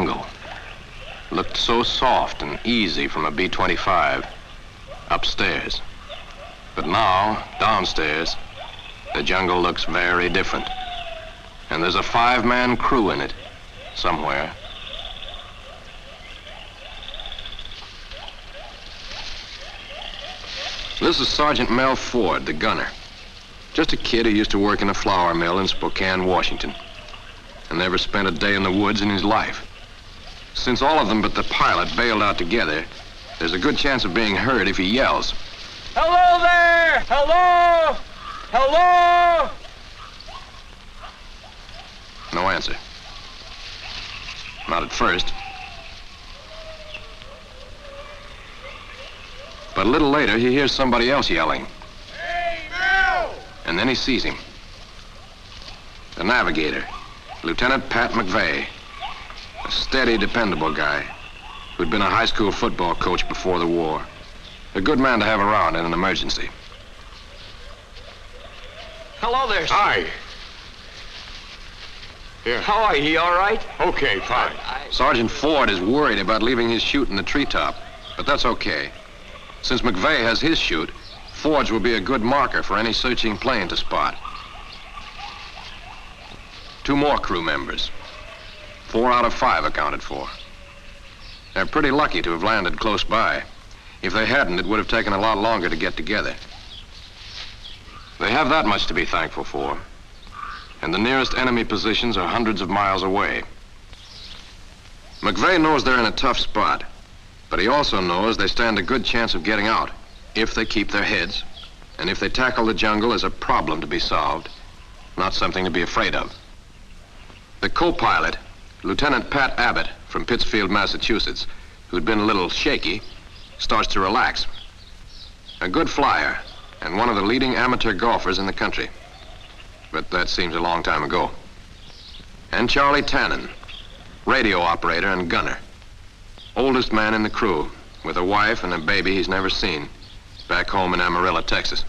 jungle. Looked so soft and easy from a B-25 upstairs. But now, downstairs, the jungle looks very different. And there's a 5-man crew in it, somewhere. This is Sergeant Mel Ford, the gunner. Just a kid who used to work in a flour mill in Spokane, Washington, and never spent a day in the woods in his life. Since all of them but the pilot bailed out together, there's a good chance of being heard if he yells. Hello there! Hello! Hello! No answer. Not at first. But a little later, he hears somebody else yelling. Hey, Mel! And then he sees him. The navigator, Lieutenant Pat McVeigh. A steady, dependable guy who'd been a high school football coach before the war. A good man to have around in an emergency. Hello there, sir. Hi. Here. How are you? All right? Okay, fine. Sergeant Ford is worried about leaving his chute in the treetop, but that's okay. Since McVeigh has his chute, Ford's will be a good marker for any searching plane to spot. 2 more crew members. 4 out of 5 accounted for. They're pretty lucky to have landed close by. If they hadn't, it would have taken a lot longer to get together. They have that much to be thankful for. And the nearest enemy positions are hundreds of miles away. McVeigh knows they're in a tough spot, but he also knows they stand a good chance of getting out if they keep their heads and if they tackle the jungle as a problem to be solved, not something to be afraid of. The co-pilot, Lieutenant Pat Abbott from Pittsfield, Massachusetts, who'd been a little shaky, starts to relax. A good flyer and one of the leading amateur golfers in the country. But that seems a long time ago. And Charlie Tannen, radio operator and gunner. Oldest man in the crew, with a wife and a baby he's never seen, back home in Amarillo, Texas.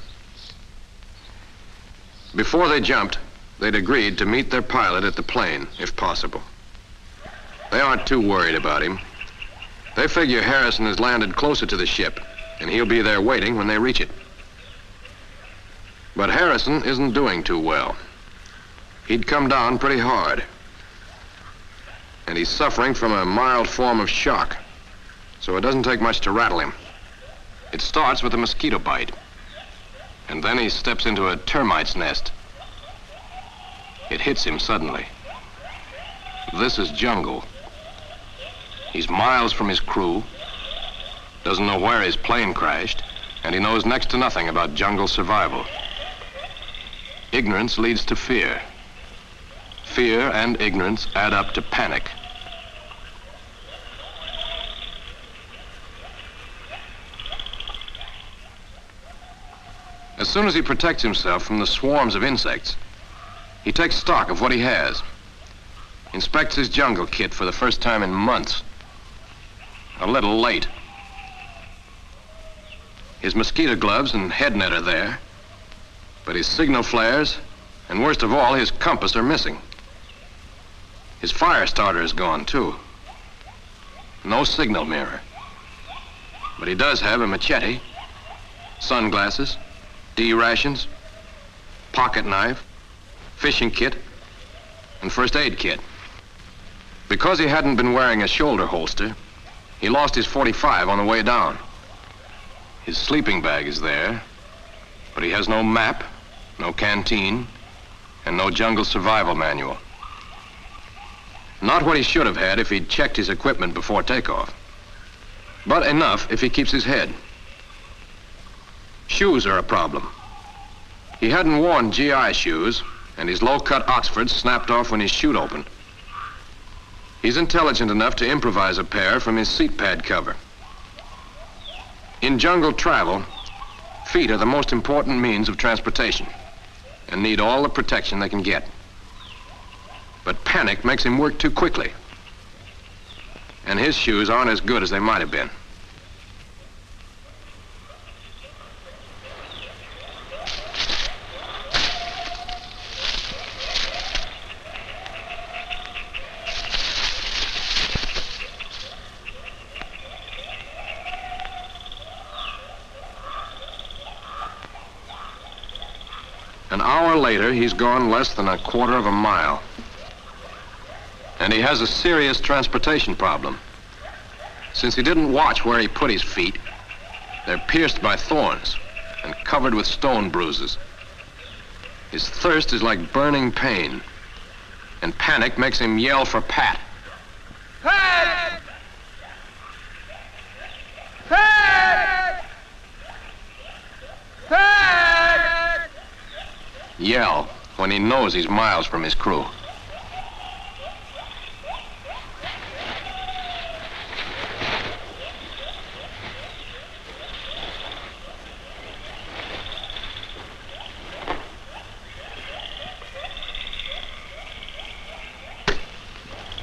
Before they jumped, they'd agreed to meet their pilot at the plane, if possible. They aren't too worried about him. They figure Harrison has landed closer to the ship, and he'll be there waiting when they reach it. But Harrison isn't doing too well. He'd come down pretty hard. And he's suffering from a mild form of shock, so it doesn't take much to rattle him. It starts with a mosquito bite, and then he steps into a termite's nest. It hits him suddenly. This is jungle. He's miles from his crew, doesn't know where his plane crashed, and he knows next to nothing about jungle survival. Ignorance leads to fear. Fear and ignorance add up to panic. As soon as he protects himself from the swarms of insects, he takes stock of what he has, inspects his jungle kit for the first time in months. A little late. His mosquito gloves and head net are there, but his signal flares, and worst of all, his compass are missing. His fire starter is gone, too. No signal mirror. But he does have a machete, sunglasses, D-rations, pocket knife, fishing kit, and first aid kit. Because he hadn't been wearing a shoulder holster, he lost his .45 on the way down. His sleeping bag is there, but he has no map, no canteen, and no jungle survival manual. Not what he should have had if he'd checked his equipment before takeoff, but enough if he keeps his head. Shoes are a problem. He hadn't worn GI shoes, and his low-cut Oxfords snapped off when his chute opened. He's intelligent enough to improvise a pair from his seat pad cover. In jungle travel, feet are the most important means of transportation and need all the protection they can get. But panic makes him work too quickly, and his shoes aren't as good as they might have been. An hour later, he's gone less than a quarter of a mile. And he has a serious transportation problem. Since he didn't watch where he put his feet, they're pierced by thorns and covered with stone bruises. His thirst is like burning pain, and panic makes him yell for Pat. Pat! Pat! Pat! Yell when he knows he's miles from his crew.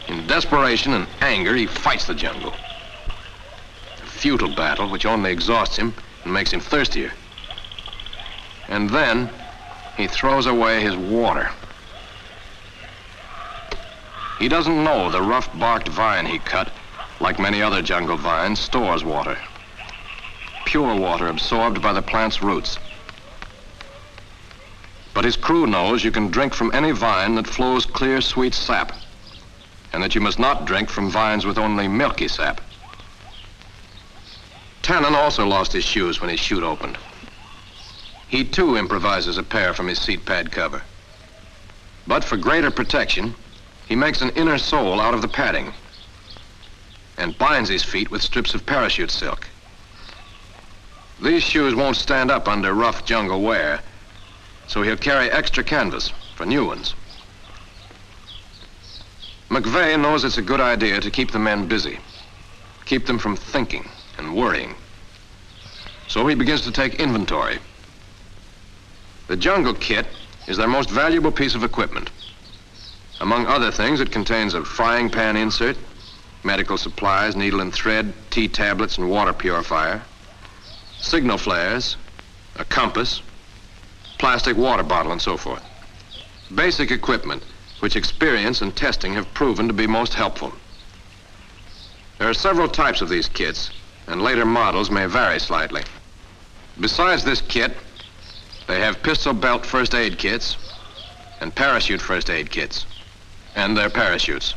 In desperation and anger, he fights the jungle. A futile battle which only exhausts him and makes him thirstier. And then he throws away his water. He doesn't know the rough-barked vine he cut, like many other jungle vines, stores water. Pure water absorbed by the plant's roots. But his crew knows you can drink from any vine that flows clear, sweet sap, and that you must not drink from vines with only milky sap. Tannen also lost his shoes when his chute opened. He too improvises a pair from his seat pad cover. But for greater protection, he makes an inner sole out of the padding and binds his feet with strips of parachute silk. These shoes won't stand up under rough jungle wear, so he'll carry extra canvas for new ones. McVeigh knows it's a good idea to keep the men busy, keep them from thinking and worrying. So he begins to take inventory. The jungle kit is their most valuable piece of equipment. Among other things, it contains a frying pan insert, medical supplies, needle and thread, tea tablets and water purifier, signal flares, a compass, plastic water bottle, and so forth. Basic equipment which experience and testing have proven to be most helpful. There are several types of these kits, and later models may vary slightly. Besides this kit, they have pistol belt first aid kits and parachute first aid kits, and their parachutes.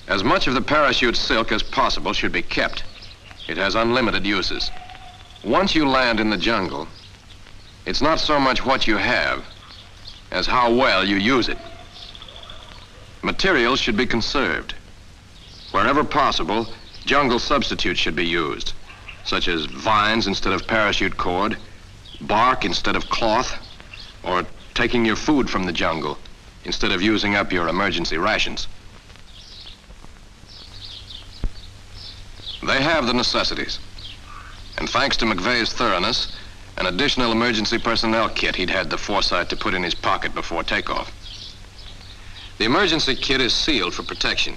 As much of the parachute silk as possible should be kept. It has unlimited uses. Once you land in the jungle, it's not so much what you have as how well you use it. Materials should be conserved. Wherever possible, jungle substitutes should be used, such as vines instead of parachute cord, bark instead of cloth, or taking your food from the jungle instead of using up your emergency rations. They have the necessities. And thanks to McVeigh's thoroughness, an additional emergency personnel kit he'd had the foresight to put in his pocket before takeoff. The emergency kit is sealed for protection.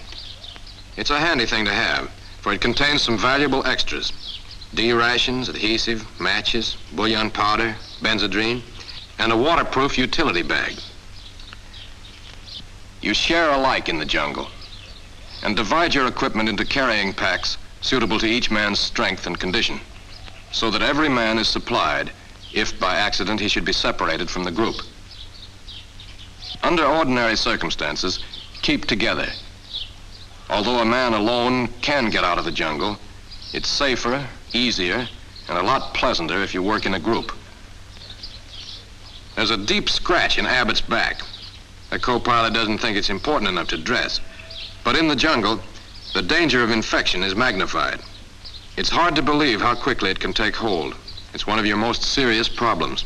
It's a handy thing to have, for it contains some valuable extras: D-rations, adhesive, matches, bouillon powder, benzodrine, and a waterproof utility bag. You share alike in the jungle and divide your equipment into carrying packs suitable to each man's strength and condition, so that every man is supplied if by accident he should be separated from the group. Under ordinary circumstances, keep together. Although a man alone can get out of the jungle, it's safer, easier, and a lot pleasanter if you work in a group. There's a deep scratch in Abbott's back. The co-pilot doesn't think it's important enough to dress, but in the jungle, the danger of infection is magnified. It's hard to believe how quickly it can take hold. It's one of your most serious problems.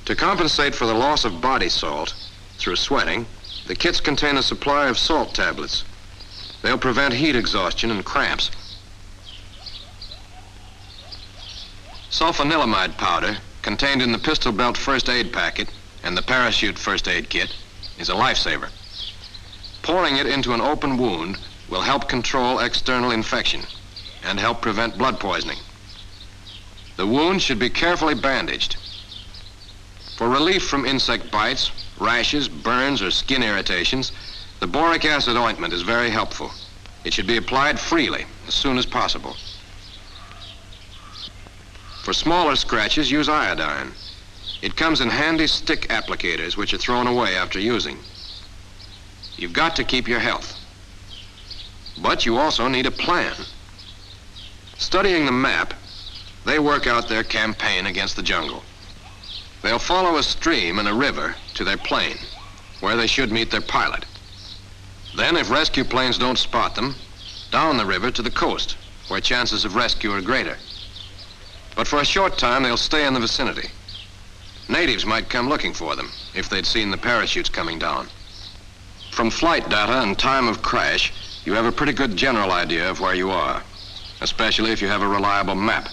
To compensate for the loss of body salt through sweating, the kits contain a supply of salt tablets. They'll prevent heat exhaustion and cramps. Sulfanilamide powder, contained in the pistol belt first aid packet and the parachute first aid kit, is a lifesaver. Pouring it into an open wound will help control external infection and help prevent blood poisoning. The wound should be carefully bandaged. For relief from insect bites, rashes, burns, or skin irritations, the boric acid ointment is very helpful. It should be applied freely as soon as possible. For smaller scratches, use iodine. It comes in handy stick applicators, which are thrown away after using. You've got to keep your health. But you also need a plan. Studying the map, they work out their campaign against the jungle. They'll follow a stream and a river to their plane, where they should meet their pilot. Then, if rescue planes don't spot them, down the river to the coast, where chances of rescue are greater. But for a short time, they'll stay in the vicinity. Natives might come looking for them if they'd seen the parachutes coming down. From flight data and time of crash, you have a pretty good general idea of where you are, especially if you have a reliable map.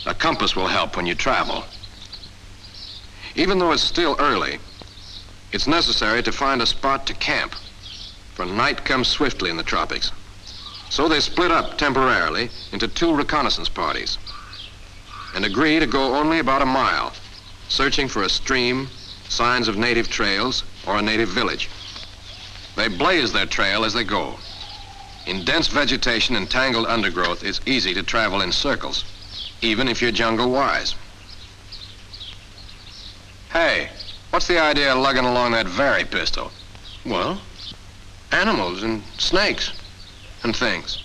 A compass will help when you travel. Even though it's still early, it's necessary to find a spot to camp, for night comes swiftly in the tropics. So they split up temporarily into 2 reconnaissance parties and agree to go only about a mile, searching for a stream, signs of native trails, or a native village. They blaze their trail as they go. In dense vegetation and tangled undergrowth, it's easy to travel in circles, even if you're jungle wise. Hey, what's the idea of lugging along that Very pistol? Well, animals and snakes and things.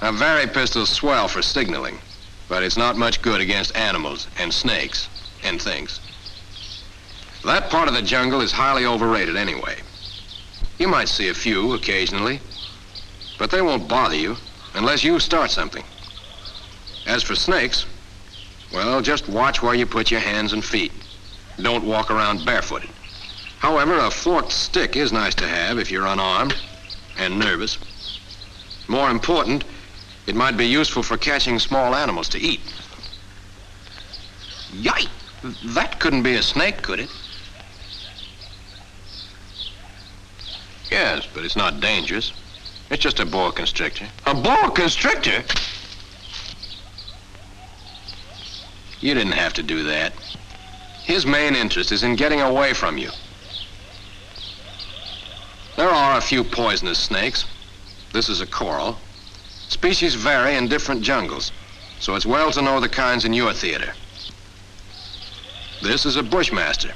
A Very pistol's swell for signaling, but it's not much good against animals and snakes and things. That part of the jungle is highly overrated anyway. You might see a few occasionally, but they won't bother you unless you start something. As for snakes, well, just watch where you put your hands and feet. Don't walk around barefooted. However, a forked stick is nice to have if you're unarmed and nervous. More important, it might be useful for catching small animals to eat. Yike! That couldn't be a snake, could it? Yes, but it's not dangerous. It's just a boa constrictor. A boa constrictor? You didn't have to do that. His main interest is in getting away from you. There are a few poisonous snakes. This is a coral. Species vary in different jungles, so it's well to know the kinds in your theater. This is a bushmaster.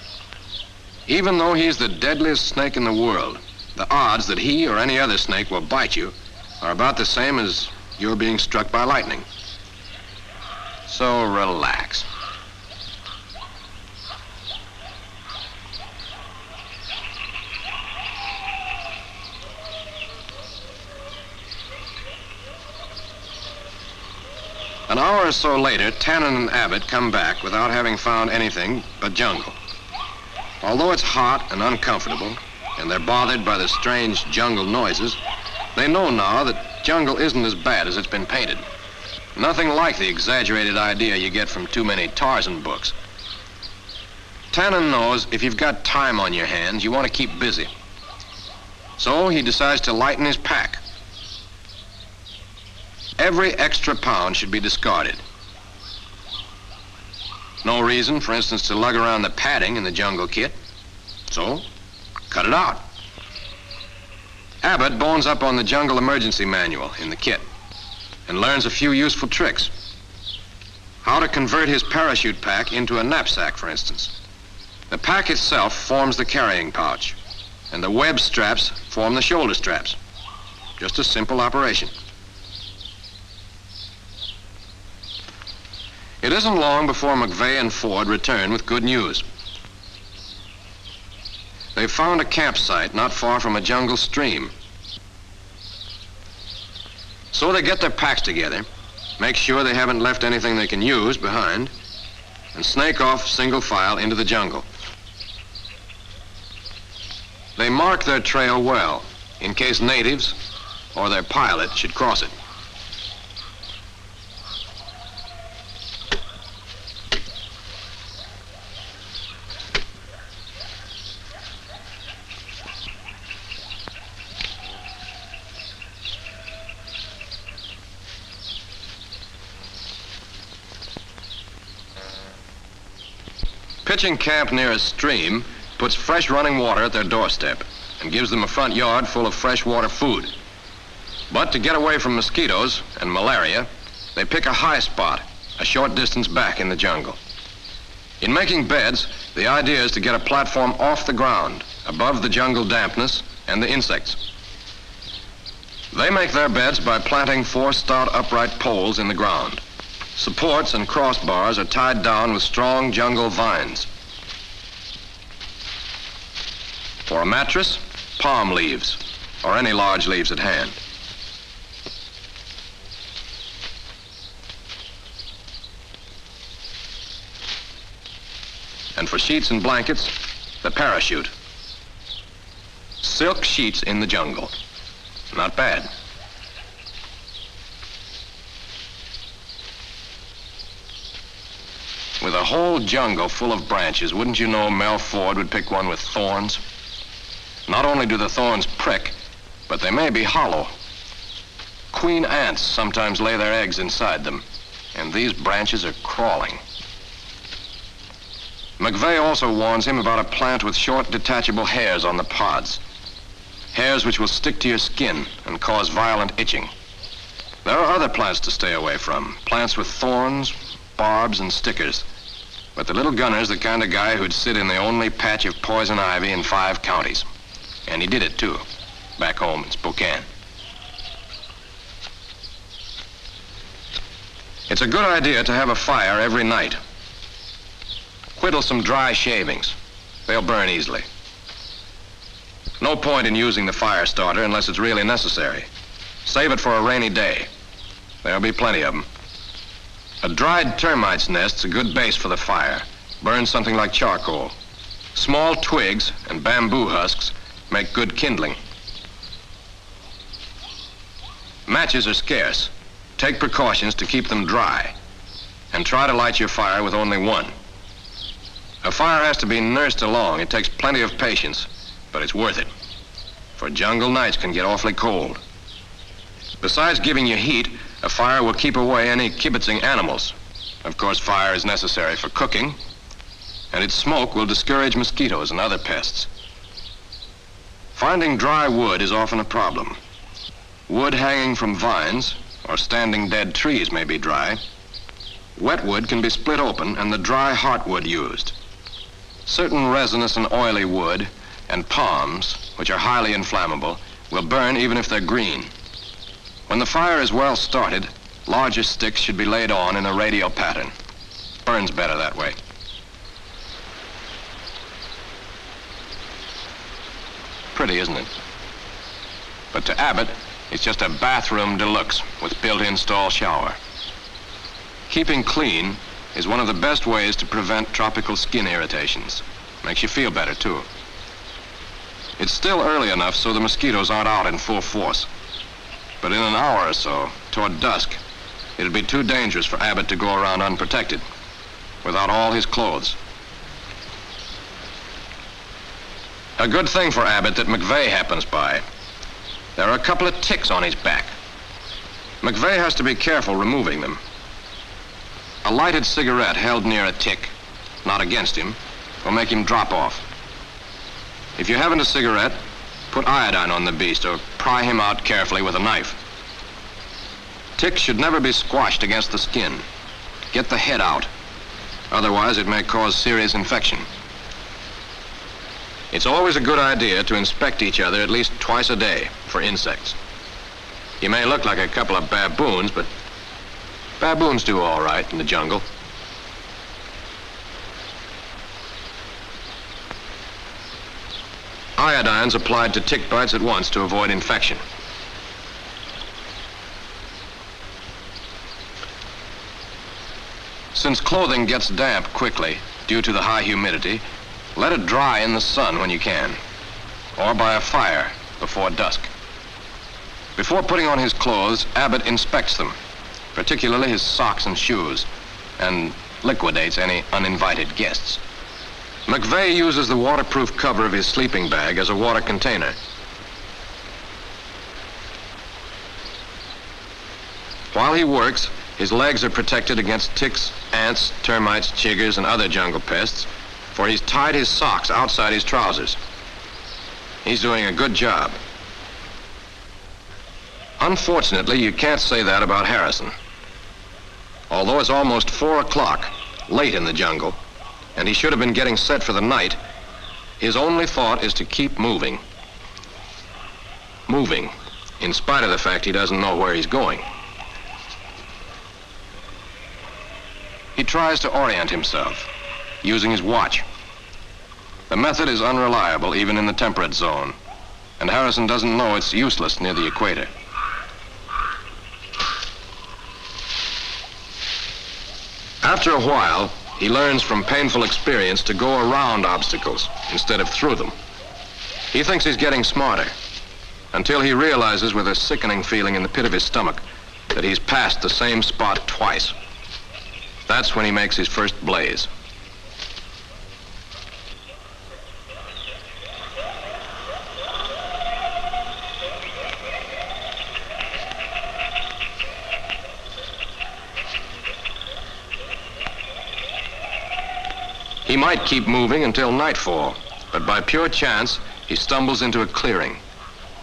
Even though he's the deadliest snake in the world, the odds that he or any other snake will bite you are about the same as you're being struck by lightning. So relax. An hour or so later, Tannen and Abbott come back without having found anything but jungle. Although it's hot and uncomfortable, and they're bothered by the strange jungle noises, they know now that jungle isn't as bad as it's been painted. Nothing like the exaggerated idea you get from too many Tarzan books. Tannen knows if you've got time on your hands, you want to keep busy. So he decides to lighten his pack. Every extra pound should be discarded. No reason, for instance, to lug around the padding in the jungle kit. So, cut it out. Abbott bones up on the jungle emergency manual in the kit and learns a few useful tricks. How to convert his parachute pack into a knapsack, for instance. The pack itself forms the carrying pouch, and the web straps form the shoulder straps. Just a simple operation. It isn't long before McVeigh and Ford return with good news. They've found a campsite not far from a jungle stream. So they get their packs together, make sure they haven't left anything they can use behind, and snake off single file into the jungle. They mark their trail well, in case natives or their pilot should cross it. Pitching camp near a stream puts fresh running water at their doorstep and gives them a front yard full of freshwater food. But to get away from mosquitoes and malaria, they pick a high spot a short distance back in the jungle. In making beds, the idea is to get a platform off the ground, above the jungle dampness and the insects. They make their beds by planting 4 stout upright poles in the ground. Supports and crossbars are tied down with strong jungle vines. For a mattress, palm leaves, or any large leaves at hand. And for sheets and blankets, the parachute. Silk sheets in the jungle. Not bad. With a whole jungle full of branches, wouldn't you know Mel Ford would pick one with thorns? Not only do the thorns prick, but they may be hollow. Queen ants sometimes lay their eggs inside them, and these branches are crawling. McVeigh also warns him about a plant with short detachable hairs on the pods. Hairs which will stick to your skin and cause violent itching. There are other plants to stay away from, plants with thorns, barbs, and stickers. But the little gunner's the kind of guy who'd sit in the only patch of poison ivy in 5 counties. And he did it too, back home in Spokane. It's a good idea to have a fire every night. Whittle some dry shavings. They'll burn easily. No point in using the fire starter unless it's really necessary. Save it for a rainy day. There'll be plenty of them. A dried termite's nest's a good base for the fire. Burns something like charcoal. Small twigs and bamboo husks make good kindling. Matches are scarce. Take precautions to keep them dry. And try to light your fire with only one. A fire has to be nursed along. It takes plenty of patience, but it's worth it. For jungle nights can get awfully cold. Besides giving you heat, a fire will keep away any kibitzing animals. Of course, fire is necessary for cooking, and its smoke will discourage mosquitoes and other pests. Finding dry wood is often a problem. Wood hanging from vines or standing dead trees may be dry. Wet wood can be split open and the dry heartwood used. Certain resinous and oily wood and palms, which are highly inflammable, will burn even if they're green. When the fire is well started, larger sticks should be laid on in a radial pattern. Burns better that way. Pretty, isn't it? But to Abbott, it's just a bathroom deluxe with built-in stall shower. Keeping clean is one of the best ways to prevent tropical skin irritations. Makes you feel better, too. It's still early enough so the mosquitoes aren't out in full force. But in an hour or so, toward dusk, it'd be too dangerous for Abbott to go around unprotected, without all his clothes. A good thing for Abbott that McVeigh happens by. There are a couple of ticks on his back. McVeigh has to be careful removing them. A lighted cigarette held near a tick, not against him, will make him drop off. If you haven't a cigarette, put iodine on the beast or pry him out carefully with a knife. Ticks should never be squashed against the skin. Get the head out. Otherwise, it may cause serious infection. It's always a good idea to inspect each other at least twice a day for insects. You may look like a couple of baboons, but baboons do all right in the jungle. Iodine's applied to tick bites at once to avoid infection. Since clothing gets damp quickly due to the high humidity, let it dry in the sun when you can, or by a fire before dusk. Before putting on his clothes, Abbott inspects them, particularly his socks and shoes, and liquidates any uninvited guests. McVeigh uses the waterproof cover of his sleeping bag as a water container. While he works, his legs are protected against ticks, ants, termites, chiggers, and other jungle pests, for he's tied his socks outside his trousers. He's doing a good job. Unfortunately, you can't say that about Harrison. Although it's almost 4 o'clock, late in the jungle, and he should have been getting set for the night, his only thought is to keep moving. Moving, in spite of the fact he doesn't know where he's going. He tries to orient himself, using his watch. The method is unreliable even in the temperate zone, and Harrison doesn't know it's useless near the equator. After a while, he learns from painful experience to go around obstacles instead of through them. He thinks he's getting smarter, until he realizes with a sickening feeling in the pit of his stomach that he's passed the same spot twice. That's when he makes his first blaze. He might keep moving until nightfall, but by pure chance, he stumbles into a clearing,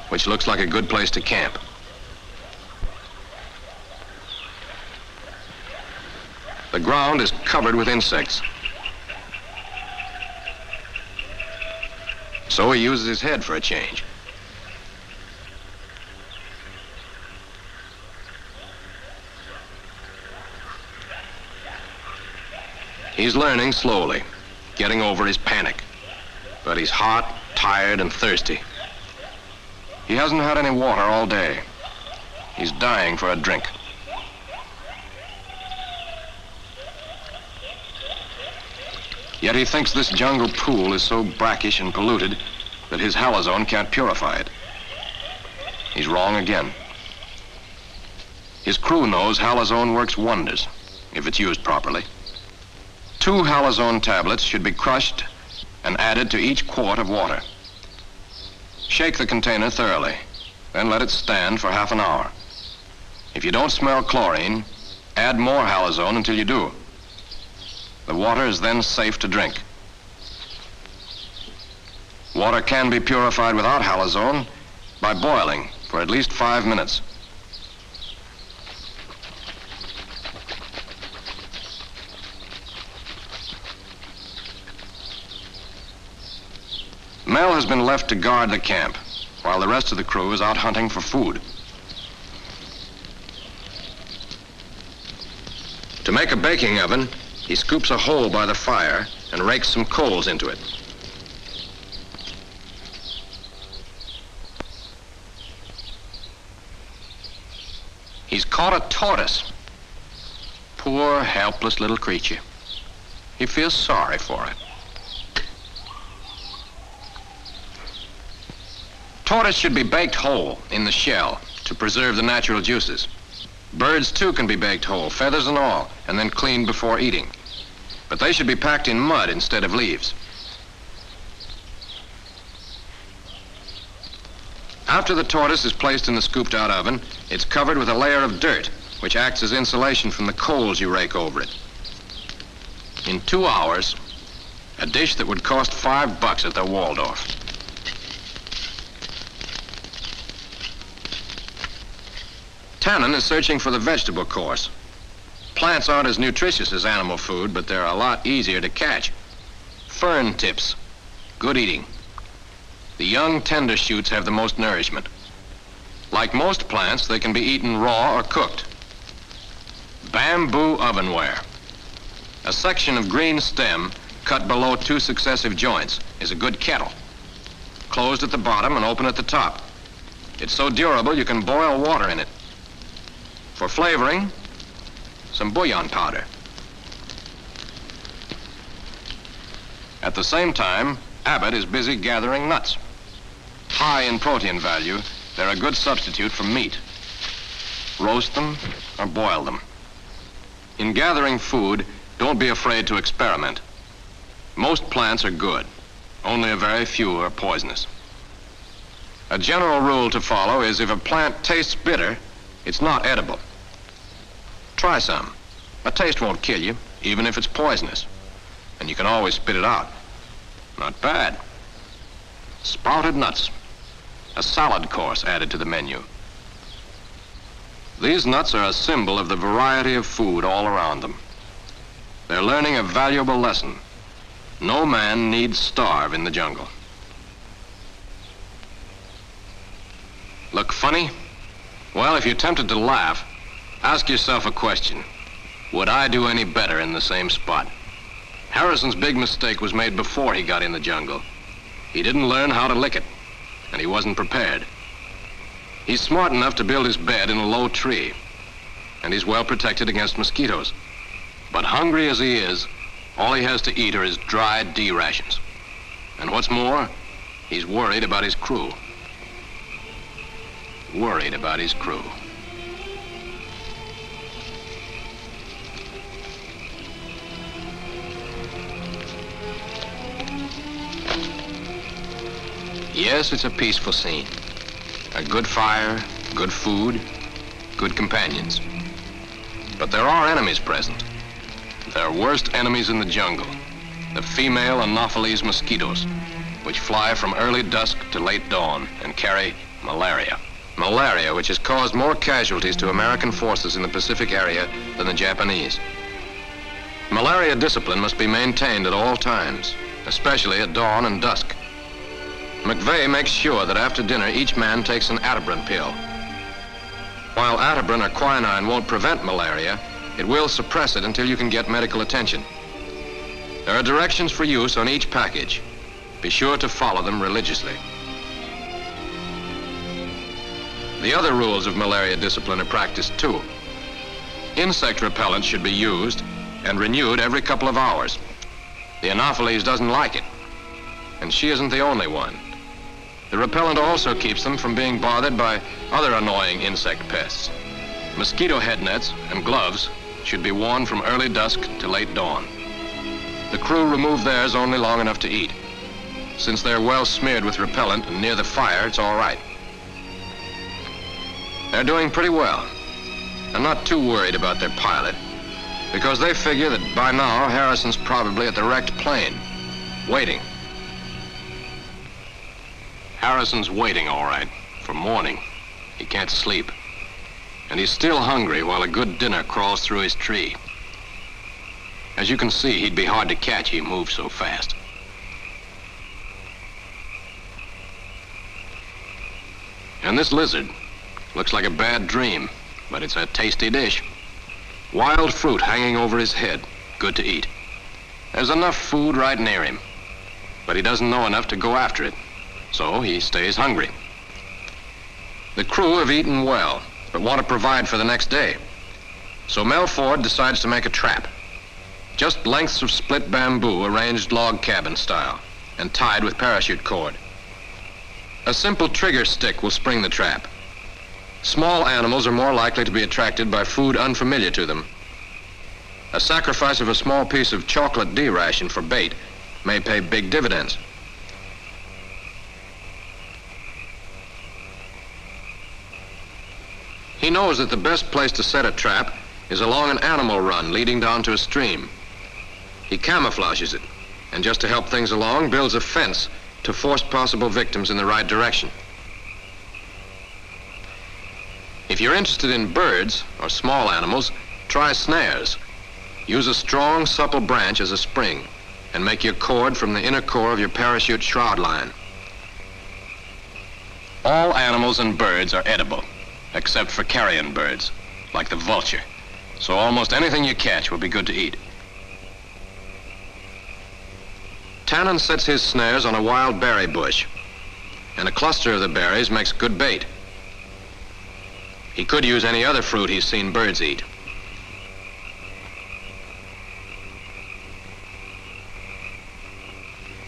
which looks like a good place to camp. The ground is covered with insects. So he uses his head for a change. He's learning slowly, getting over his panic. But he's hot, tired, and thirsty. He hasn't had any water all day. He's dying for a drink. Yet he thinks this jungle pool is so brackish and polluted that his halazone can't purify it. He's wrong again. His crew knows halazone works wonders if it's used properly. 2 halazone tablets should be crushed and added to each quart of water. Shake the container thoroughly, then let it stand for half an hour. If you don't smell chlorine, add more halazone until you do. The water is then safe to drink. Water can be purified without halazone by boiling for at least 5 minutes. Mel has been left to guard the camp, while the rest of the crew is out hunting for food. To make a baking oven, he scoops a hole by the fire and rakes some coals into it. He's caught a tortoise. Poor, helpless little creature. He feels sorry for it. Tortoise should be baked whole in the shell to preserve the natural juices. Birds, too, can be baked whole, feathers and all, and then cleaned before eating. But they should be packed in mud instead of leaves. After the tortoise is placed in the scooped-out oven, it's covered with a layer of dirt, which acts as insulation from the coals you rake over it. In 2 hours, a dish that would cost $5 at the Waldorf. Tannen is searching for the vegetable course. Plants aren't as nutritious as animal food, but they're a lot easier to catch. Fern tips, good eating. The young tender shoots have the most nourishment. Like most plants, they can be eaten raw or cooked. Bamboo ovenware. A section of green stem cut below 2 successive joints is a good kettle. Closed at the bottom and open at the top. It's so durable you can boil water in it. For flavoring, some bouillon powder. At the same time, Abbott is busy gathering nuts. High in protein value, they're a good substitute for meat. Roast them or boil them. In gathering food, don't be afraid to experiment. Most plants are good. Only a very few are poisonous. A general rule to follow is if a plant tastes bitter, it's not edible. Try some. A taste won't kill you, even if it's poisonous. And you can always spit it out. Not bad. Sprouted nuts. A salad course added to the menu. These nuts are a symbol of the variety of food all around them. They're learning a valuable lesson. No man need starve in the jungle. Look funny? Well, if you're tempted to laugh, ask yourself a question. Would I do any better in the same spot? Harrison's big mistake was made before he got in the jungle. He didn't learn how to lick it, and he wasn't prepared. He's smart enough to build his bed in a low tree, and he's well protected against mosquitoes. But hungry as he is, all he has to eat are his dried D rations. And what's more, he's worried about his crew. Worried about his crew. Yes, it's a peaceful scene. A good fire, good food, good companions. But there are enemies present. There are worst enemies in the jungle. The female Anopheles mosquitoes, which fly from early dusk to late dawn and carry malaria. Malaria, which has caused more casualties to American forces in the Pacific area than the Japanese. Malaria discipline must be maintained at all times, especially at dawn and dusk. McVeigh makes sure that after dinner, each man takes an Atibrin pill. While Atibrin or quinine won't prevent malaria, it will suppress it until you can get medical attention. There are directions for use on each package. Be sure to follow them religiously. The other rules of malaria discipline are practiced too. Insect repellent should be used and renewed every couple of hours. The Anopheles doesn't like it, and she isn't the only one. The repellent also keeps them from being bothered by other annoying insect pests. Mosquito head nets and gloves should be worn from early dusk to late dawn. The crew remove theirs only long enough to eat. Since they're well smeared with repellent and near the fire, it's all right. They're doing pretty well. I'm not too worried about their pilot, because they figure that by now Harrison's probably at the wrecked plane, waiting. Harrison's waiting, all right, for morning. He can't sleep. And he's still hungry while a good dinner crawls through his tree. As you can see, he'd be hard to catch. He moves so fast. And this lizard looks like a bad dream, but it's a tasty dish. Wild fruit hanging over his head, good to eat. There's enough food right near him, but he doesn't know enough to go after it. So he stays hungry. The crew have eaten well, but want to provide for the next day. So Mel Ford decides to make a trap. Just lengths of split bamboo arranged log cabin style and tied with parachute cord. A simple trigger stick will spring the trap. Small animals are more likely to be attracted by food unfamiliar to them. A sacrifice of a small piece of chocolate D ration for bait may pay big dividends. He knows that the best place to set a trap is along an animal run leading down to a stream. He camouflages it, and just to help things along, builds a fence to force possible victims in the right direction. If you're interested in birds or small animals, try snares. Use a strong, supple branch as a spring, and make your cord from the inner core of your parachute shroud line. All animals and birds are edible, except for carrion birds, like the vulture. So almost anything you catch will be good to eat. Tannen sets his snares on a wild berry bush, and a cluster of the berries makes good bait. He could use any other fruit he's seen birds eat.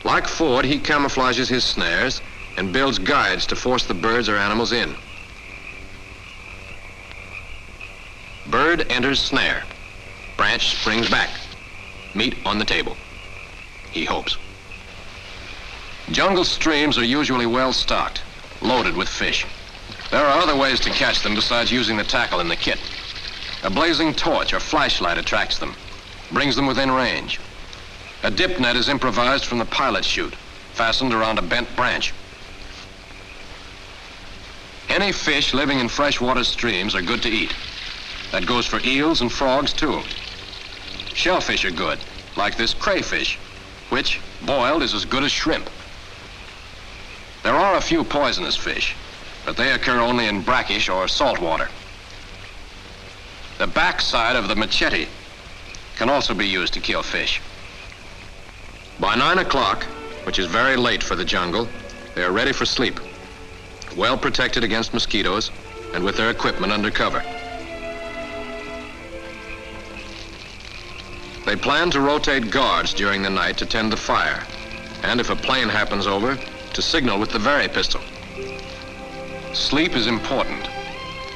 Like Ford, he camouflages his snares and builds guides to force the birds or animals in. Bird enters snare. Branch springs back. Meat on the table. He hopes. Jungle streams are usually well stocked, loaded with fish. There are other ways to catch them besides using the tackle in the kit. A blazing torch or flashlight attracts them, brings them within range. A dip net is improvised from the pilot chute, fastened around a bent branch. Any fish living in freshwater streams are good to eat. That goes for eels and frogs, too. Shellfish are good, like this crayfish, which, boiled, is as good as shrimp. There are a few poisonous fish, but they occur only in brackish or salt water. The backside of the machete can also be used to kill fish. By 9 o'clock, which is very late for the jungle, they are ready for sleep, well protected against mosquitoes and with their equipment under cover. They plan to rotate guards during the night to tend the fire, and if a plane happens over, to signal with the Very pistol. Sleep is important.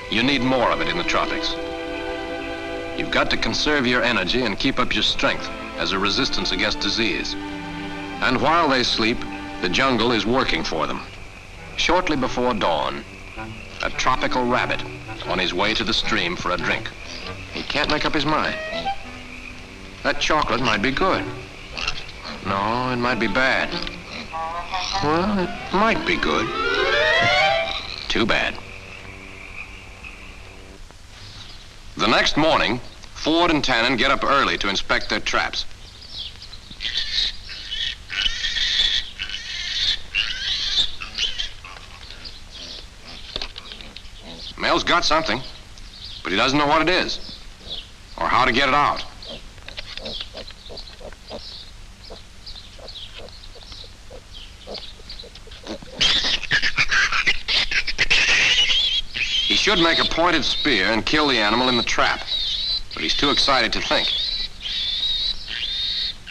You need more of it in the tropics. You've got to conserve your energy and keep up your strength as a resistance against disease. And while they sleep, the jungle is working for them. Shortly before dawn, a tropical rabbit on his way to the stream for a drink. He can't make up his mind. That chocolate might be good. No, it might be bad. Well, it might be good. Too bad. The next morning, Ford and Tannen get up early to inspect their traps. Mel's got something, but he doesn't know what it is, or how to get it out. He should make a pointed spear and kill the animal in the trap, but he's too excited to think.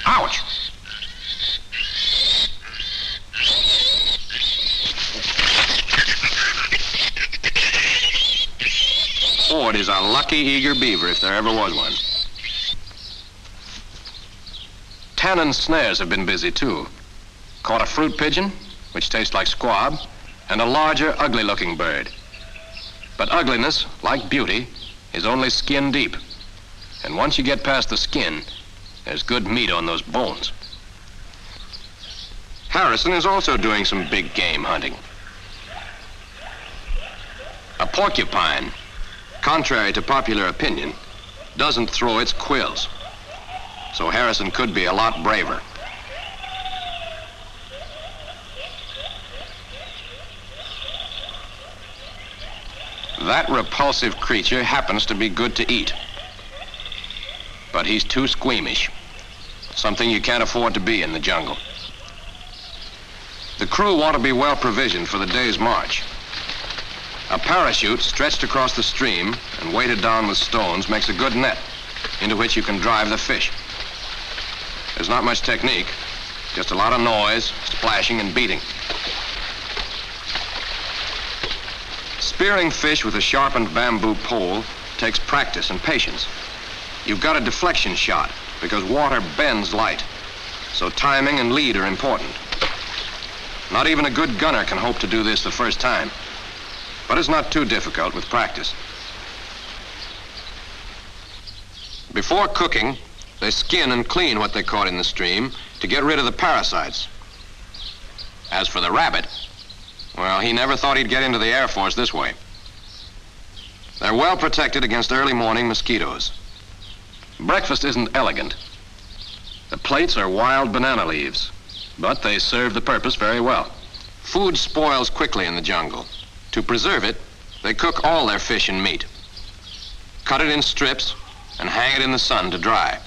Ouch! Ford is a lucky, eager beaver if there ever was one. Tannen's snares have been busy, too. Caught a fruit pigeon, which tastes like squab, and a larger, ugly-looking bird. But ugliness, like beauty, is only skin deep. And once you get past the skin, there's good meat on those bones. Harrison is also doing some big game hunting. A porcupine, contrary to popular opinion, doesn't throw its quills. So Harrison could be a lot braver. That repulsive creature happens to be good to eat. But he's too squeamish. Something you can't afford to be in the jungle. The crew want to be well provisioned for the day's march. A parachute stretched across the stream and weighted down with stones makes a good net into which you can drive the fish. There's not much technique, just a lot of noise, splashing, and beating. Spearing fish with a sharpened bamboo pole takes practice and patience. You've got a deflection shot because water bends light, so timing and lead are important. Not even a good gunner can hope to do this the first time, but it's not too difficult with practice. Before cooking, they skin and clean what they caught in the stream to get rid of the parasites. As for the rabbit, well, he never thought he'd get into the Air Force this way. They're well protected against early morning mosquitoes. Breakfast isn't elegant. The plates are wild banana leaves, but they serve the purpose very well. Food spoils quickly in the jungle. To preserve it, they cook all their fish and meat. Cut it in strips and hang it in the sun to dry.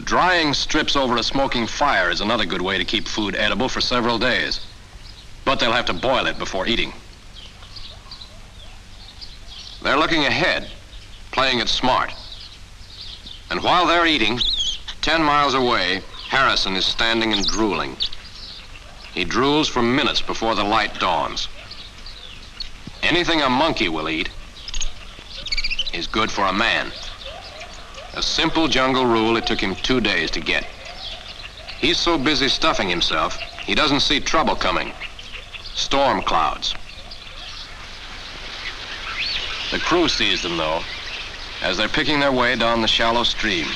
Drying strips over a smoking fire is another good way to keep food edible for several days. But they'll have to boil it before eating. They're looking ahead, playing it smart. And while they're eating, 10 miles away, Harrison is standing and drooling. He drools for minutes before the light dawns. Anything a monkey will eat is good for a man. A simple jungle rule it took him 2 days to get. He's so busy stuffing himself, he doesn't see trouble coming. Storm clouds. The crew sees them, though, as they're picking their way down the shallow stream,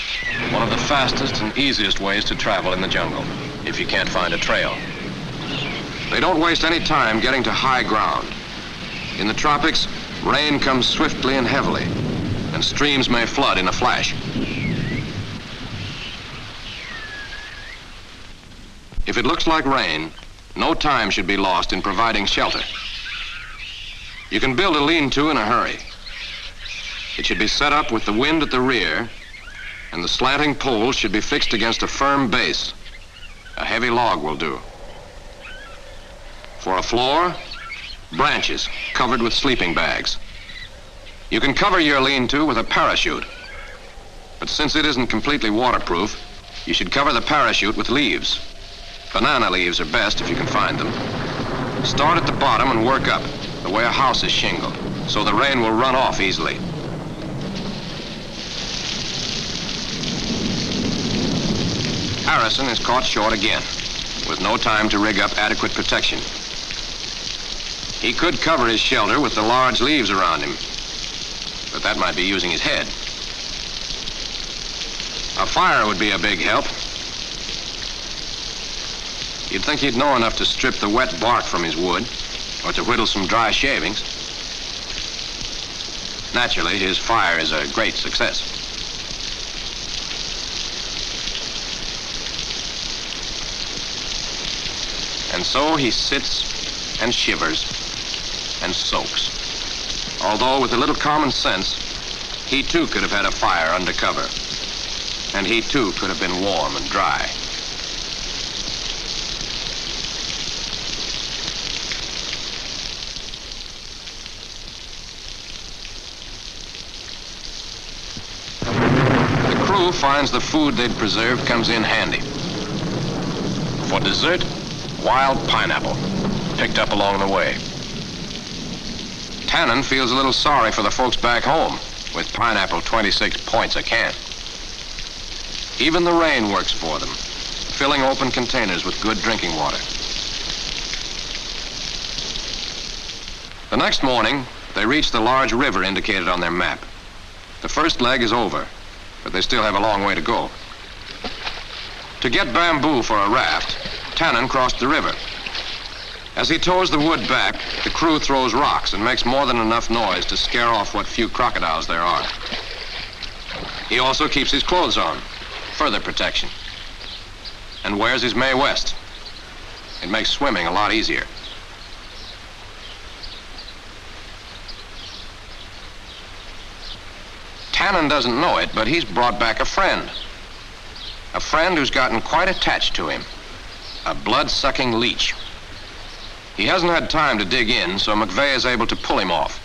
one of the fastest and easiest ways to travel in the jungle, if you can't find a trail. They don't waste any time getting to high ground. In the tropics, rain comes swiftly and heavily, and streams may flood in a flash. If it looks like rain, no time should be lost in providing shelter. You can build a lean-to in a hurry. It should be set up with the wind at the rear, and the slanting poles should be fixed against a firm base. A heavy log will do. For a floor, branches covered with sleeping bags. You can cover your lean-to with a parachute, but since it isn't completely waterproof, you should cover the parachute with leaves. Banana leaves are best if you can find them. Start at the bottom and work up, the way a house is shingled, so the rain will run off easily. Harrison is caught short again, with no time to rig up adequate protection. He could cover his shelter with the large leaves around him, but that might be using his head. A fire would be a big help. You'd think he'd know enough to strip the wet bark from his wood, or to whittle some dry shavings. Naturally, his fire is a great success. And so he sits and shivers and soaks. Although with a little common sense, he too could have had a fire under cover. And he too could have been warm and dry. The crew finds the food they'd preserved comes in handy. For dessert, wild pineapple, picked up along the way. Tannen feels a little sorry for the folks back home, with pineapple 26 points a can. Even the rain works for them, filling open containers with good drinking water. The next morning, they reach the large river indicated on their map. The first leg is over, but they still have a long way to go. To get bamboo for a raft, Tannen crossed the river. As he tows the wood back, the crew throws rocks and makes more than enough noise to scare off what few crocodiles there are. He also keeps his clothes on, further protection, and wears his Mae West. It makes swimming a lot easier. Tannen doesn't know it, but he's brought back a friend. A friend who's gotten quite attached to him. A blood-sucking leech. He hasn't had time to dig in, so McVeigh is able to pull him off.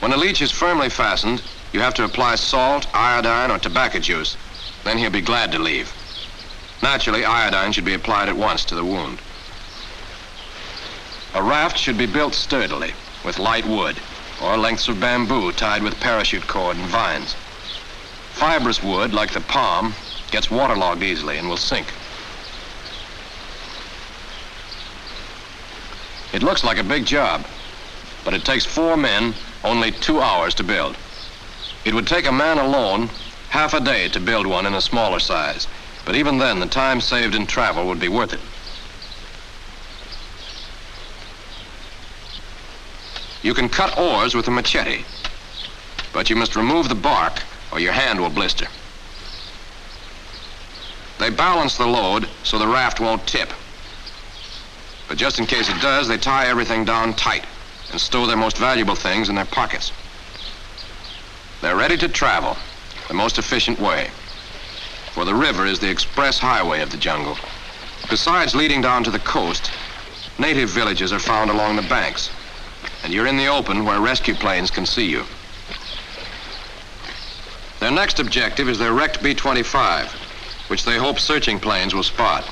When a leech is firmly fastened, you have to apply salt, iodine, or tobacco juice. Then he'll be glad to leave. Naturally, iodine should be applied at once to the wound. A raft should be built sturdily, with light wood, or lengths of bamboo tied with parachute cord and vines. Fibrous wood, like the palm, gets waterlogged easily and will sink. It looks like a big job, but it takes 4 men, only 2 hours to build. It would take a man alone half a day to build one in a smaller size, but even then the time saved in travel would be worth it. You can cut oars with a machete, but you must remove the bark or your hand will blister. They balance the load so the raft won't tip. But just in case it does, they tie everything down tight and stow their most valuable things in their pockets. They're ready to travel, the most efficient way. For the river is the express highway of the jungle. Besides leading down to the coast, native villages are found along the banks, and you're in the open where rescue planes can see you. Their next objective is their wrecked B-25, which they hope searching planes will spot.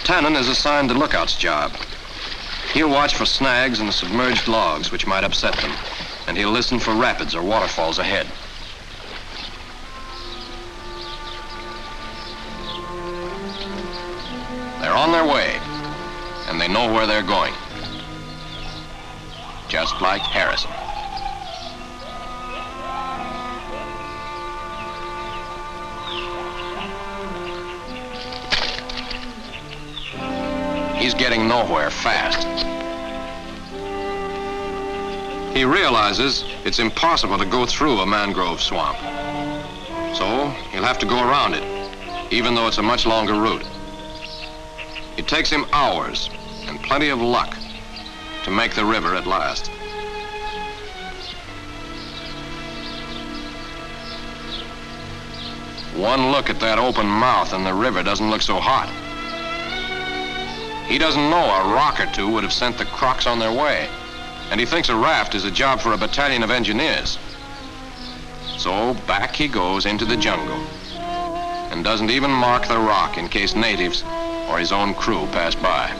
Tannen is assigned the lookout's job. He'll watch for snags and submerged logs which might upset them, and he'll listen for rapids or waterfalls ahead. They're on their way, and they know where they're going. Just like Harrison. getting nowhere fast. He realizes it's impossible to go through a mangrove swamp. So he'll have to go around it, even though it's a much longer route. It takes him hours and plenty of luck to make the river at last. One look at that open mouth and the river doesn't look so hot. He doesn't know a rock or two would have sent the crocs on their way, and he thinks a raft is a job for a battalion of engineers. So back he goes into the jungle and doesn't even mark the rock in case natives or his own crew pass by.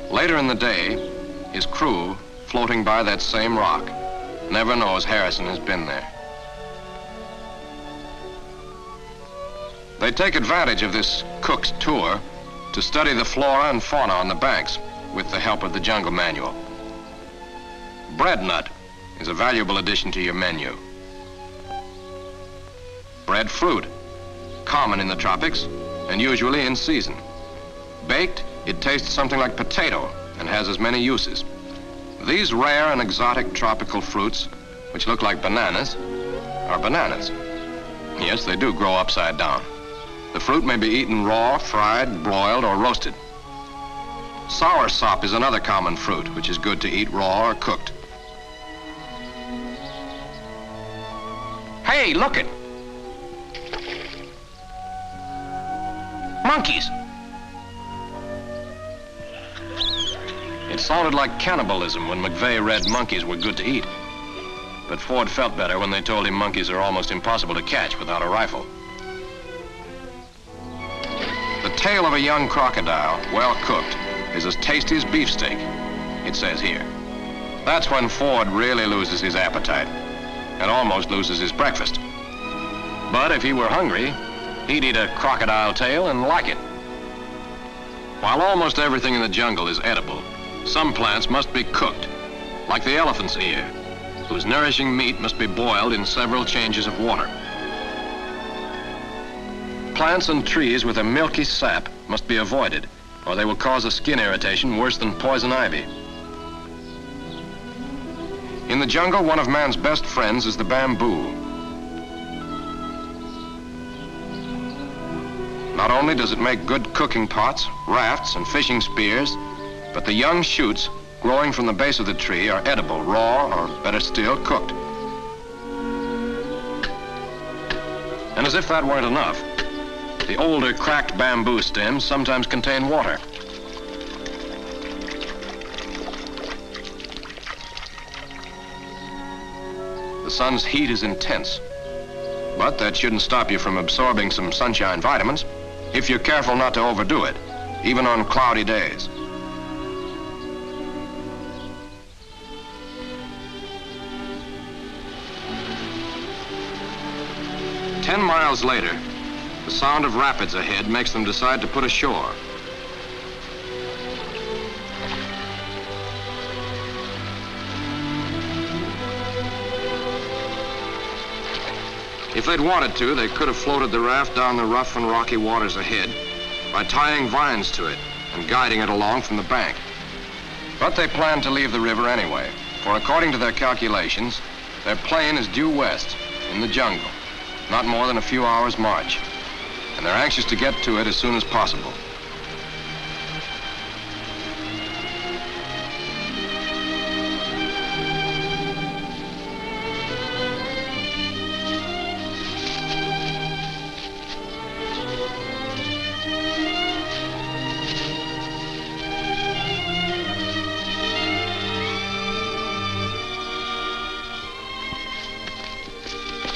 Later in the day, his crew, floating by that same rock, never knows Harrison has been there. They take advantage of this cook's tour to study the flora and fauna on the banks with the help of the jungle manual. Breadnut is a valuable addition to your menu. Breadfruit, common in the tropics and usually in season. Baked, it tastes something like potato and has as many uses. These rare and exotic tropical fruits, which look like bananas, are bananas. Yes, they do grow upside down. The fruit may be eaten raw, fried, broiled, or roasted. Soursop is another common fruit, which is good to eat raw or cooked. Hey, look it! Monkeys! It sounded like cannibalism when McVeigh read monkeys were good to eat. But Ford felt better when they told him monkeys are almost impossible to catch without a rifle. The tail of a young crocodile, well cooked, is as tasty as beefsteak, it says here. That's when Ford really loses his appetite and almost loses his breakfast. But if he were hungry, he'd eat a crocodile tail and like it. While almost everything in the jungle is edible, some plants must be cooked, like the elephant's ear, whose nourishing meat must be boiled in several changes of water. Plants and trees with a milky sap must be avoided, or they will cause a skin irritation worse than poison ivy. In the jungle, one of man's best friends is the bamboo. Not only does it make good cooking pots, rafts, and fishing spears, but the young shoots growing from the base of the tree are edible, raw, or better still, cooked. And as if that weren't enough, the older cracked bamboo stems sometimes contain water. The sun's heat is intense, but that shouldn't stop you from absorbing some sunshine vitamins if you're careful not to overdo it, even on cloudy days. Ten miles later, the sound of rapids ahead makes them decide to put ashore. If they'd wanted to, they could have floated the raft down the rough and rocky waters ahead by tying vines to it and guiding it along from the bank. But they planned to leave the river anyway, for according to their calculations, their plane is due west in the jungle, not more than a few hours' march, and they're anxious to get to it as soon as possible.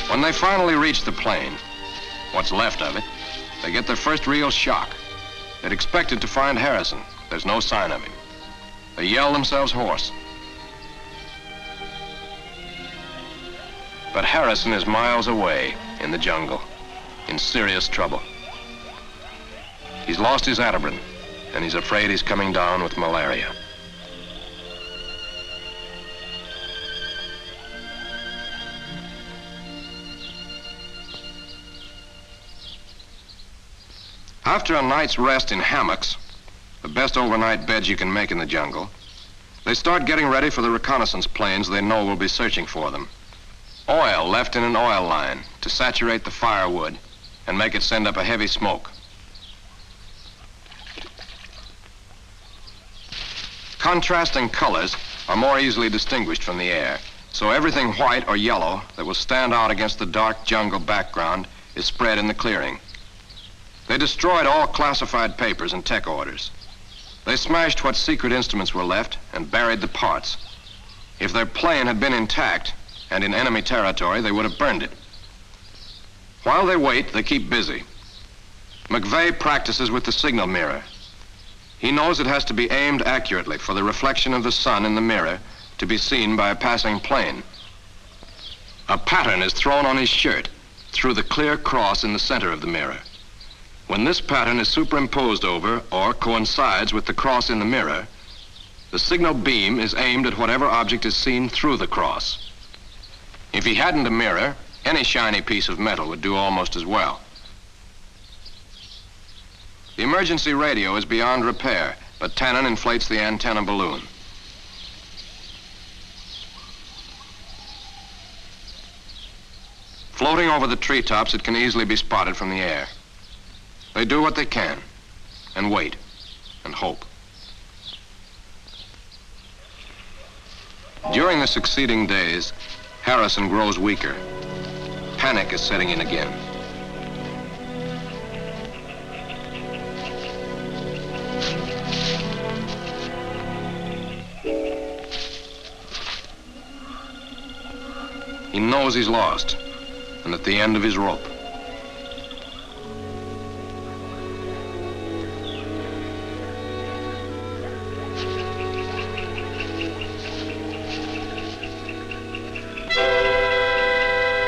When they finally reach the plain, what's left of it, they get their first real shock. They'd expected to find Harrison. There's no sign of him. They yell themselves hoarse. But Harrison is miles away in the jungle, in serious trouble. He's lost his Atterbury, and he's afraid he's coming down with malaria. After a night's rest in hammocks, the best overnight beds you can make in the jungle, they start getting ready for the reconnaissance planes they know will be searching for them. Oil left in an oil line to saturate the firewood and make it send up a heavy smoke. Contrasting colors are more easily distinguished from the air, so everything white or yellow that will stand out against the dark jungle background is spread in the clearing. They destroyed all classified papers and tech orders. They smashed what secret instruments were left and buried the parts. If their plane had been intact and in enemy territory, they would have burned it. While they wait, they keep busy. McVeigh practices with the signal mirror. He knows it has to be aimed accurately for the reflection of the sun in the mirror to be seen by a passing plane. A pattern is thrown on his shirt through the clear cross in the center of the mirror. When this pattern is superimposed over or coincides with the cross in the mirror, the signal beam is aimed at whatever object is seen through the cross. If he hadn't a mirror, any shiny piece of metal would do almost as well. The emergency radio is beyond repair, but Tannen inflates the antenna balloon. Floating over the treetops, it can easily be spotted from the air. They do what they can, and wait, and hope. During the succeeding days, Harrison grows weaker. Panic is setting in again. He knows he's lost, and at the end of his rope.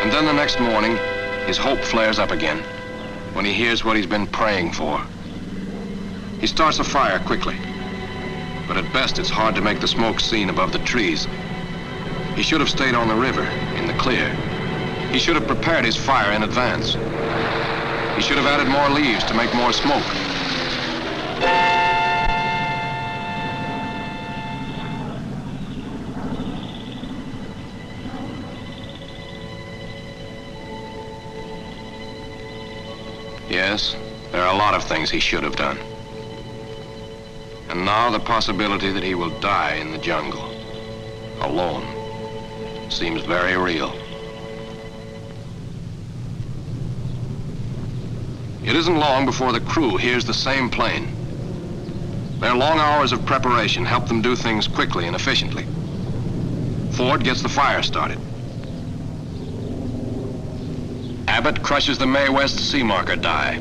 And then the next morning, his hope flares up again when he hears what he's been praying for. He starts a fire quickly, but at best it's hard to make the smoke seen above the trees. He should have stayed on the river, in the clear. He should have prepared his fire in advance. He should have added more leaves to make more smoke. Yes, there are a lot of things he should have done. And now the possibility that he will die in the jungle, alone, seems very real. It isn't long before the crew hears the same plane. Their long hours of preparation help them do things quickly and efficiently. Ford gets the fire started. Abbott crushes the Mae West Sea Marker die.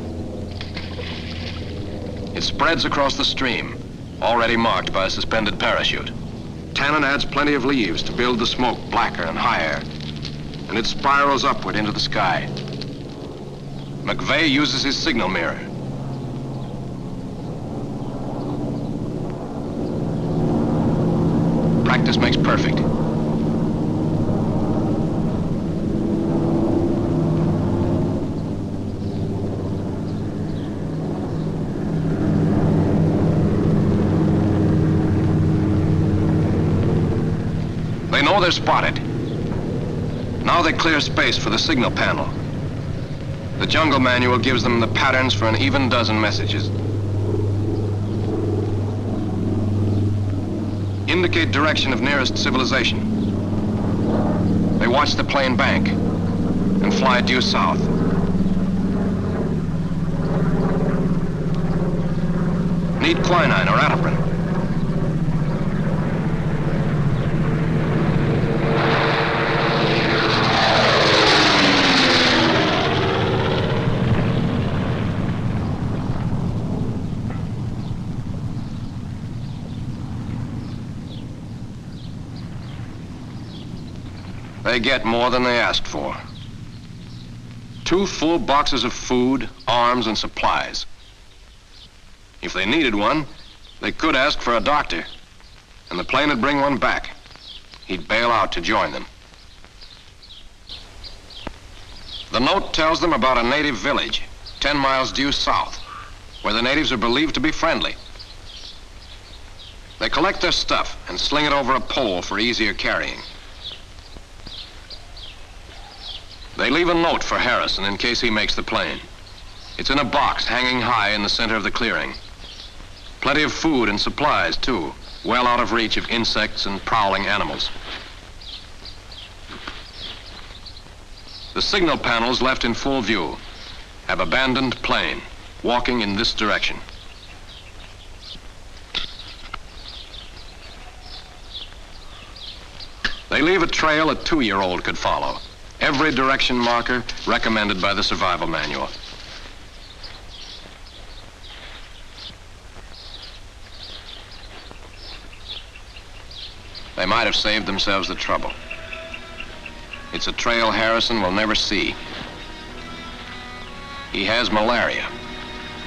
It spreads across the stream, already marked by a suspended parachute. Tannen adds plenty of leaves to build the smoke blacker and higher, and it spirals upward into the sky. McVeigh uses his signal mirror. Practice makes perfect. They know they're spotted. Now they clear space for the signal panel. The jungle manual gives them the patterns for an even dozen messages. Indicate direction of nearest civilization. They watch the plane bank and fly due south. Need quinine or atoprin. They get more than they asked for. 2 full boxes of food, arms, and supplies. If they needed one, they could ask for a doctor, and the plane would bring one back. He'd bail out to join them. The note tells them about a native village, 10 miles due south. where the natives are believed to be friendly. They collect their stuff and sling it over a pole for easier carrying. They leave a note for Harrison in case he makes the plane. It's in a box hanging high in the center of the clearing. Plenty of food and supplies, too, well out of reach of insects and prowling animals. The signal panels left in full view have abandoned plane, walking in this direction. They leave a trail a 2-year-old could follow. Every direction marker recommended by the survival manual. They might have saved themselves the trouble. It's a trail Harrison will never see. He has malaria,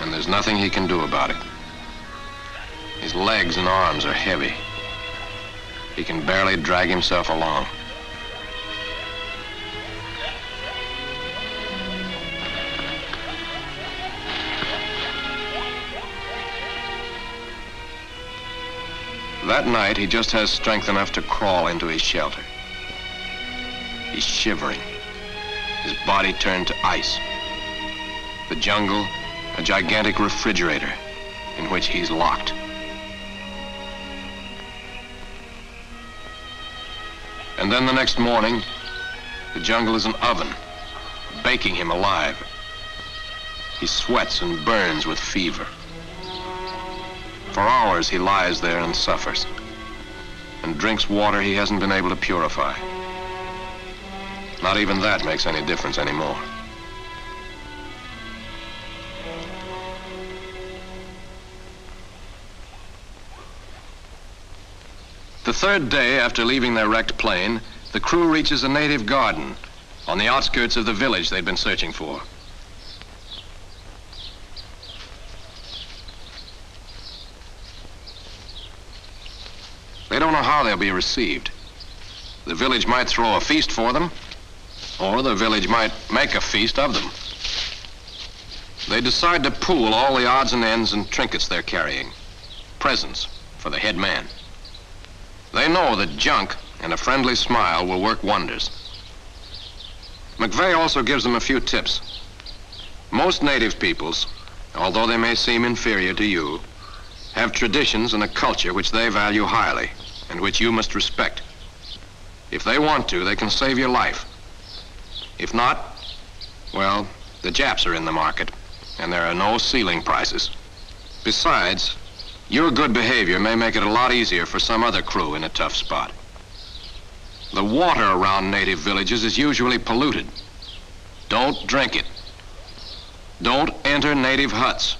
and there's nothing he can do about it. His legs and arms are heavy. He can barely drag himself along. That night, he just has strength enough to crawl into his shelter. He's shivering, his body turned to ice. The jungle, a gigantic refrigerator in which he's locked. And then the next morning, the jungle is an oven, baking him alive. He sweats and burns with fever. For hours he lies there and suffers, and drinks water he hasn't been able to purify. Not even that makes any difference anymore. The third day after leaving their wrecked plane, the crew reaches a native garden on the outskirts of the village they'd been searching for. They don't know how they'll be received. The village might throw a feast for them, or the village might make a feast of them. They decide to pool all the odds and ends and trinkets they're carrying. Presents for the head man. They know that junk and a friendly smile will work wonders. McVeigh also gives them a few tips. Most native peoples, although they may seem inferior to you, have traditions and a culture which they value highly and which you must respect. If they want to, they can save your life. If not, well, the Japs are in the market, and there are no ceiling prices. Besides, your good behavior may make it a lot easier for some other crew in a tough spot. The water around native villages is usually polluted. Don't drink it. Don't enter native huts.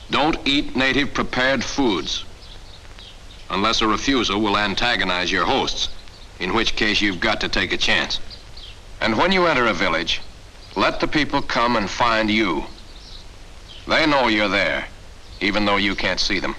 Don't eat native prepared foods, unless a refusal will antagonize your hosts, in which case you've got to take a chance. And when you enter a village, let the people come and find you. They know you're there, even though you can't see them.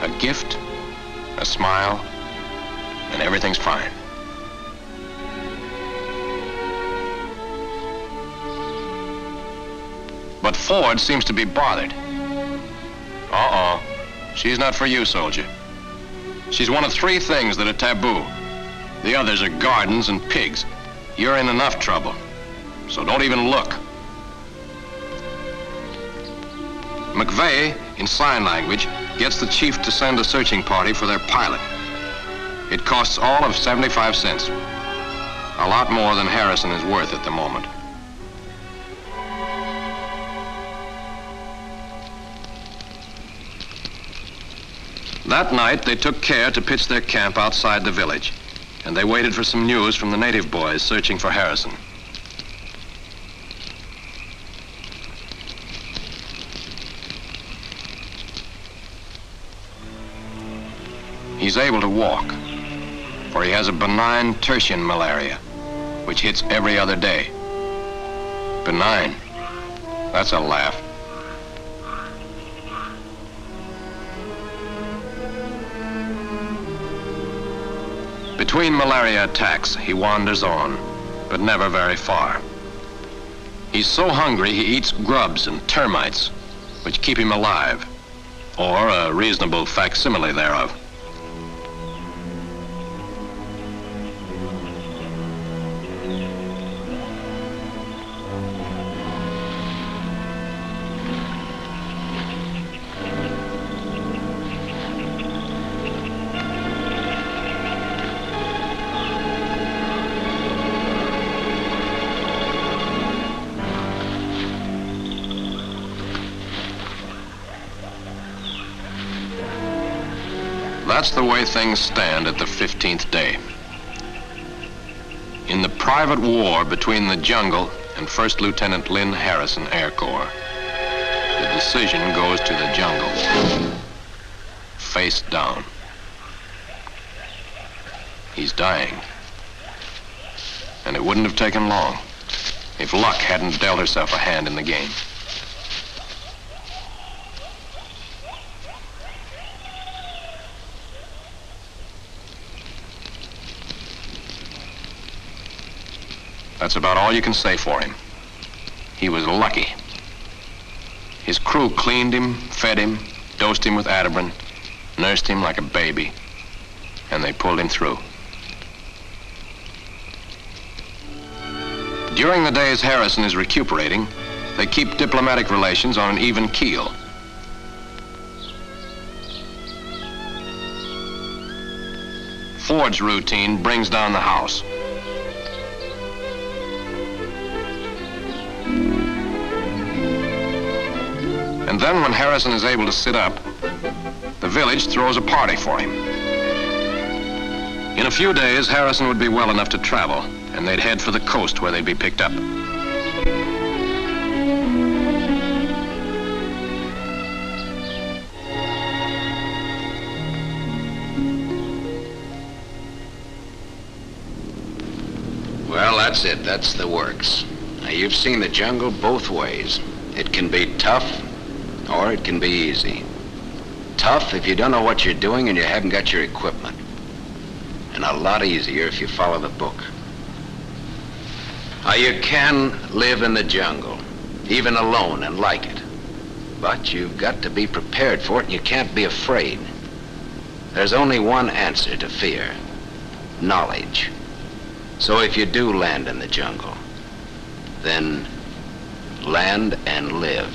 A gift, a smile, and everything's fine. But Ford seems to be bothered. Uh-oh. She's not for you, soldier. She's one of 3 things that are taboo. The others are gardens and pigs. You're in enough trouble, so don't even look. McVeigh, in sign language, gets the chief to send a searching party for their pilot. It costs all of 75 cents. A lot more than Harrison is worth at the moment. That night, they took care to pitch their camp outside the village, and they waited for some news from the native boys searching for Harrison. He's able to walk, for he has a benign tertian malaria, which hits every other day. Benign. That's a laugh. Between malaria attacks, he wanders on, but never very far. He's so hungry he eats grubs and termites, which keep him alive, or a reasonable facsimile thereof. That's the way things stand at the 15th day. In the private war between the jungle and First Lieutenant Lynn Harrison Air Corps, the decision goes to the jungle, face down. He's dying, and it wouldn't have taken long if luck hadn't dealt herself a hand in the game. That's about all you can say for him. He was lucky. His crew cleaned him, fed him, dosed him with Atibrin, nursed him like a baby, and they pulled him through. During the days Harrison is recuperating, they keep diplomatic relations on an even keel. Ford's routine brings down the house. And then when Harrison is able to sit up, the village throws a party for him. In a few days, Harrison would be well enough to travel, and they'd head for the coast where they'd be picked up. Well, that's it. That's the works. Now, you've seen the jungle both ways. It can be tough, or it can be easy. Tough if you don't know what you're doing and you haven't got your equipment. And a lot easier if you follow the book. Now, you can live in the jungle, even alone, and like it. But you've got to be prepared for it, and you can't be afraid. There's only one answer to fear: knowledge. So if you do land in the jungle, then land and live.